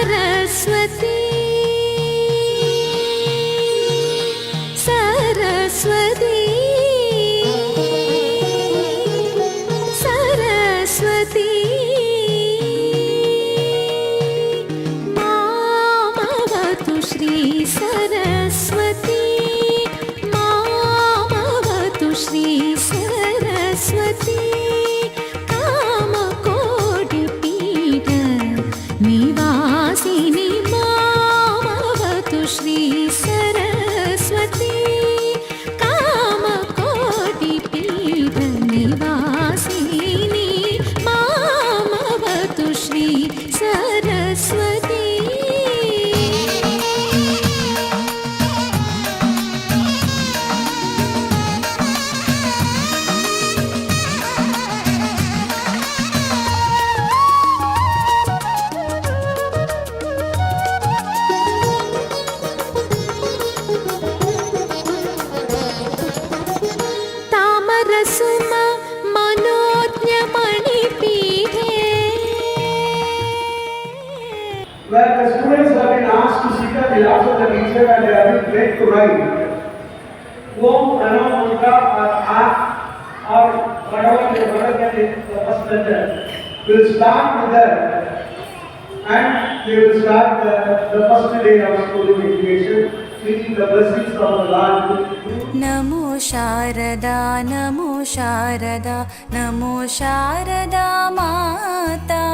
Saraswati Saraswati Saraswati मामवतु Shri Saraswati मामवतु Shri Saraswati कामकोटिपीठ Nivasini मामवतु Shri Saraswati कामकोटिपीठ Nivasini मामवतु Shri Saraswati तामरसुम मनोज्ञमणिपीठे Where the students have been asked to sit at the last of the teacher and they have been trained to write. Om Pranam Mantra or Aat or whatever that is the first letter. Will start with that and they will start the first day of school education, seeking the blessings from the Lord. NaMo Sharda NaMo Sharda NaMo Sharda Mata